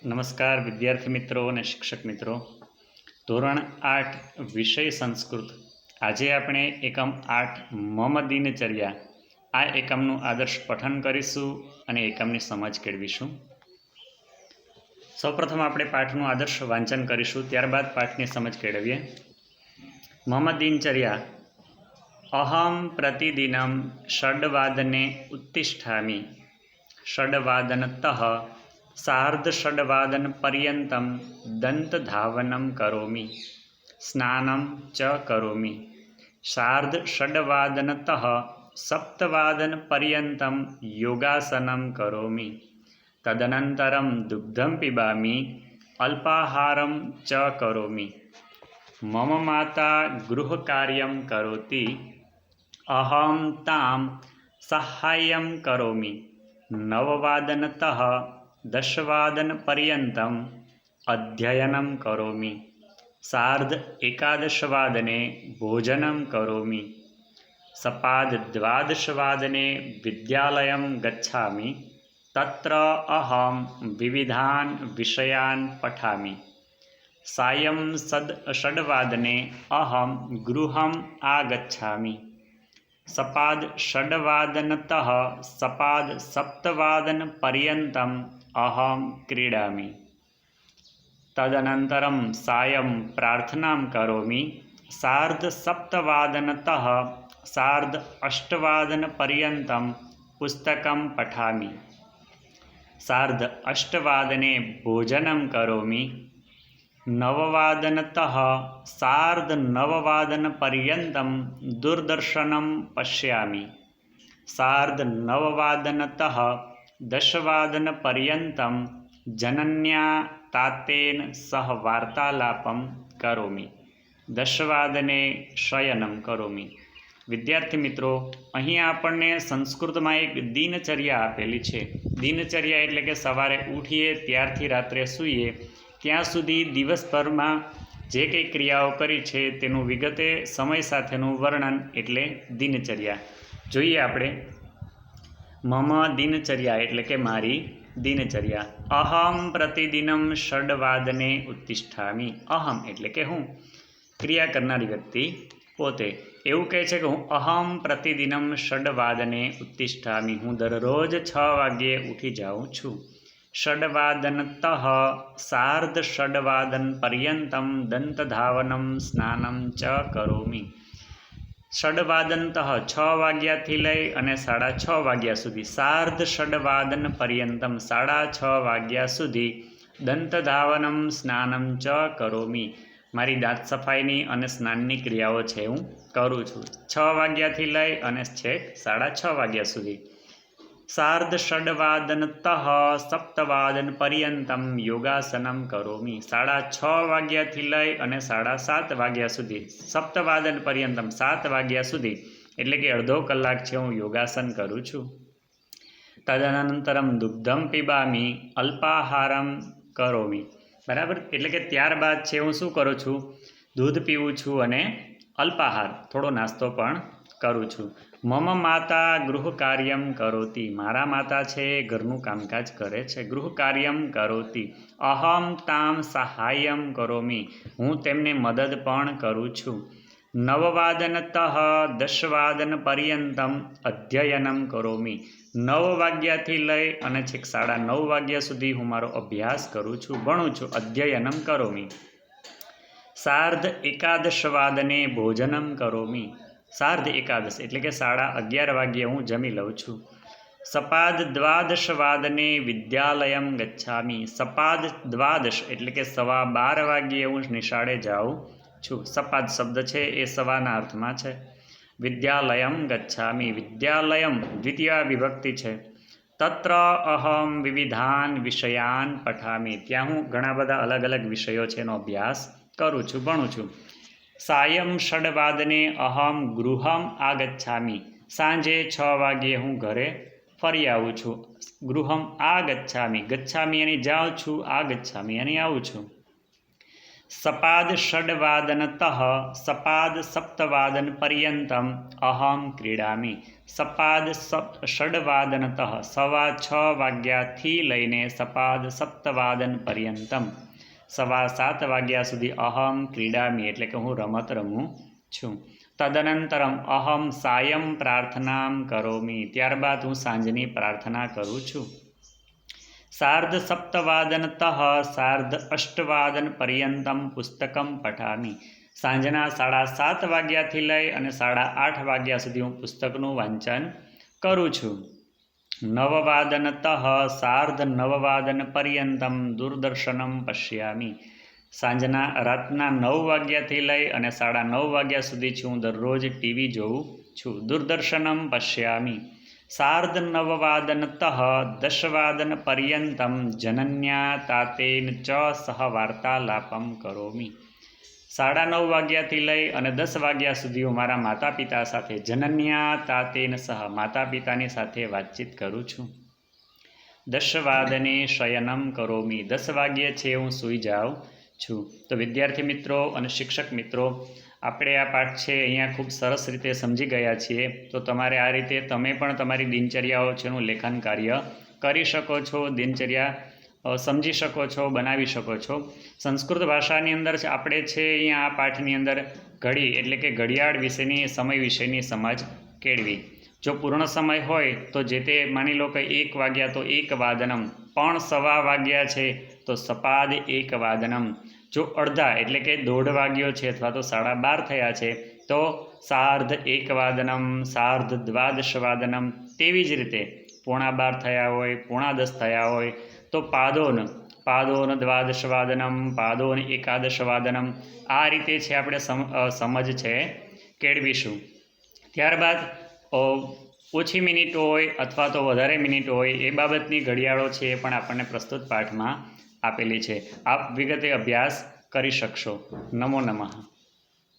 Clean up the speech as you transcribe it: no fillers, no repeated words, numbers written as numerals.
નમસ્કાર વિદ્યાર્થી મિત્રો અને શિક્ષક મિત્રો. ધોરણ 8 વિષય સંસ્કૃત. આજે આપણે એકમ 8 મમ દિનચર્યા આ એકમનું આદર્શ પઠન કરીશું અને એકમની સમજ કેળવીશું. સૌપ્રથમ આપણે પાઠનું આદર્શ વાંચન કરીશું, ત્યારબાદ પાઠની સમજ કેળવીએ. મમ દિનચર્યા. અહમ પ્રતિદિનમ ષડવાદને ઉત્તિષ્ઠામિ. ષડવાદનતઃ સાર્ધષડવાદનपर्यन्तं दन्तधावनं करोमि. स्नानं च करोमि. सार्धषड्वादनतः सप्तवादनपर्यन्तं योगासनं करोमि. तदनन्तरं दुग्धं पिबामि. अल्पाहारं च करोमि. मम माता गृहकार्यं करोति. अहं तां साहाय्यं करोमि. नववादनतः 10वादनपर्यन्तम् अध्ययनं करोमि. सार्ध-11वादने भोजनं करोमि. सपाद-12वादने विद्यालयं गच्छामि. तत्र अहं विविधान् विषयान् पठामि. सायं 6वादने अहं गृहम् आगच्छामि. सपाद-6वादनतः सपाद-7वादनपर्यन्तम् अहं क्रीडामि. तदनन्तरं सायं प्रार्थनां करोमि. सार्ध-7वादनतः सार्ध-8वादनपर्यन्तं पुस्तकं पठामि. सार्ध-8वादने भोजनं करोमि. 9वादनतः सार्ध-9वादनपर्यन्तं दूरदर्शनं पश्यामि. सार्ध-9वादनतः 10वादनपर्यन्तं जनन्या तातेन सह वार्तालापं करोमि. 10वादने शयनं करोमि. વિદ્યાર્થી મિત્રો, અહીંયા આપણને સંસ્કૃતમાં એક દિનચર્યા આપેલી છે. દિનચર્યા એટલે કે સવારે ઉઠીએ ત્યારથી રાત્રે સૂઈએ ત્યાં સુધી દિવસભરમાં જે કંઈ ક્રિયાઓ કરી છે તેનું વિગતે સમય સાથેનું વર્ણન એટલે દિનચર્યા. જોઈએ આપણે. મમ દિનચર્યા એટલે કે મારી દિનચર્યા. અહમ પ્રતિદિનમ ષડવાદને ઉત્તિષ્ઠામિ. અહમ એટલે કે હું, ક્રિયા કરનારી વ્યક્તિ પોતે. એવું કહે છે કે હું અહમ પ્રતિદિનમ ષડવાદને ઉત્તિષ્ઠામિ. હું દરરોજ 6 વાગ્યે ઉઠી જાઉં છું. षड्वादनतः सार्ध-6वादनपर्यन्तं दन्तधावनं स्नानं च करोमि. षड्वादनतः 6 વાગ્યાથી લઈ અને 6:30 વાગ્યા સુધી. सार्ध-6वादनपर्यन्तं 6:30 વાગ્યા સુધી. દંતધાવનમ સ્નાનમ ચ કરોમિ. મારી દાંત સફાઈની અને સ્નાનની ક્રિયાઓ છે હું કરું છું. 6 વાગ્યાથી લઈ અને છેક 6:30 વાગ્યા સુધી. सार्ध-6वादनतः सप्तवादनपर्यन्तं योगासनं करोमि. 6:30 વાગ્યાથી લઈ અને 7:30 વાગ્યા સુધી. સપ્તવાદનપર્યંતમ 7 વાગ્યા સુધી એટલે કે અડધો કલાક છે હું યોગાસન કરું છું. તદનંતરમ દુગ્ધમ પીબામી. અલ્પાહારમ કરોમિ. બરાબર, એટલે કે ત્યારબાદ છે હું શું કરું છું? દૂધ પીવું છું અને અલ્પાહાર થોડો નાસ્તો પણ કરું છું. મમ માતા ગૃહ કાર્યમ કરોતિ. મારા માતા છે ઘરનું કામકાજ કરે છે. ગૃહ કાર્યમ કરોતિ. અહમ તામ સાહાય્યમ કરોમિ. હું તેમને મદદ પણ કરું છું. 9વાદનતઃ 10વાદનપર્યન્તમ અધ્યયનમ કરોમિ. 9 વાગ્યાથી લઈ અને છેક 9:30 વાગ્યા સુધી હું મારો અભ્યાસ કરું છું, ભણું છું. અધ્યયનમ કરોમિ. સાર્ધ-11વાદને ભોજનમ કરોમિ. સાર્ધ-11 એટલે કે 11:30 વાગ્યે હું જમી લઉં છું. સપાદ-12વાદને વિદ્યાલયમ ગચ્છામિ. સપાદ-12 એટલે કે 12:15 વાગ્યે હું નિશાળે જાઉં છું. સપાદ શબ્દ છે એ સવારના અર્થમાં છે. વિદ્યાલયમ ગચ્છામિ. વિદ્યાલયમ દ્વિતીય વિભક્તિ છે. તત્ર અહમ વિવિધાન વિષયાન પઠામિ. ત્યાં હું ઘણા બધા અલગ અલગ વિષયો છે એનો અભ્યાસ કરું છું, ભણું છું. સાયં 6વાદને અહમ ગૃહમ આગચ્છામિ. સાંજે 6 વાગ્યે હું ઘરે ફરી આવું છું. ગૃહમ આગચ્છામિ. ગચ્છામિ એની જાઉં છું, આગચ્છામિ એની આવું છું. सपाद षड्वादनतः सपाद सप्तवादनपर्यन्तम् अहं क्रीडामि। सपाद षड्वादनतः 6:15 વાગ્યાથી લઈને સપાદ સપ્તવાદન પર્યંતમ 7:15 વાગ્યા સુધી અહમ ક્રીડામી એટલે કે હું રમત રમું છું. તદનંતરમ અહમ સાયં પ્રાર્થનામ કરોમી ત્યારબાદ હું સાંજની પ્રાર્થના કરું છું. સાર્ધ સપ્તવાદનતઃ સાર્ધ અષ્ટવાદન પર્યંતમ પુસ્તકમ પઠામી સાંજના 7:30 વાગ્યાથી લઈ અને 8:30 વાગ્યા સુધી હું પુસ્તકનું વાંચન કરું છું. નવવાદનતઃ સાર્ધ નવવાદન પર્યંતમ દૂરદર્શનમ પશ્યામી રાતના 9 વાગ્યાથી લઈ અને 9:30 વાગ્યા સુધી હું દરરોજ ટીવી જોઉં છું. દૂરદર્શનમ પશ્યામી. સાર્ધ નવવાદનતઃ દશવાદન પર્યંતમ જનન્યા તાતેન ચ સહ વાર્તાલાપમ કરોમી 9:30 વાગ્યાથી લઈ અને 10 વાગ્યા સુધી હું મારા માતા પિતા સાથે જનન્યા તાતેન સહ માતા પિતાની સાથે વાતચીત કરું છું. 10 વાદને શયનમ કરોમી 10 વાગ્યે છે હું સૂઈ જાઉં છું. તો વિદ્યાર્થી મિત્રો અને શિક્ષક મિત્રો, આપણે આ પાઠ છે અહીંયા ખૂબ સરસ રીતે સમજી ગયા છીએ. તો તમારે આ રીતે તમે પણ તમારી દિનચર્યાઓ છે એનું લેખન કાર્ય કરી શકો છો, દિનચર્યા સમજી શકો છો, બનાવી શકો છો. સંસ્કૃત ભાષાની અંદર આપણે છે અહીંયા આ પાઠની અંદર ઘડી એટલે કે ઘડિયાળ વિશેની સમય વિશેની સમજ કેળવી. જો પૂર્ણ સમય હોય તો જે તે માની લો કે 1 વાગ્યા તો 1 વાદનમ, પણ 1:15 વાગ્યા છે તો સપાદ 1 વાદનમ. જો અડધા એટલે કે 1:30 વાગ્યો છે અથવા તો 12:30 થયા છે તો સાર્ધ 1 વાદનમ, સાર્ધ દ્વાદશ વાદનમ. તેવી જ રીતે 11:15 થયા હોય, 11:10 થયા હોય તો પાદોન દ્વાદશ વાદનમ, પાદોન એકાદશ વાદનમ. આ રીતે છે આપણે સમજ છે કેળવીશું. ત્યારબાદ ઓછી મિનિટ હોય અથવા તો વધારે મિનિટ હોય એ બાબતની ઘડિયાળો છે એ પણ આપણને પ્રસ્તુત પાઠમાં આપેલી છે. આપ વિગતે અભ્યાસ કરી શકશો. નમો નમઃ.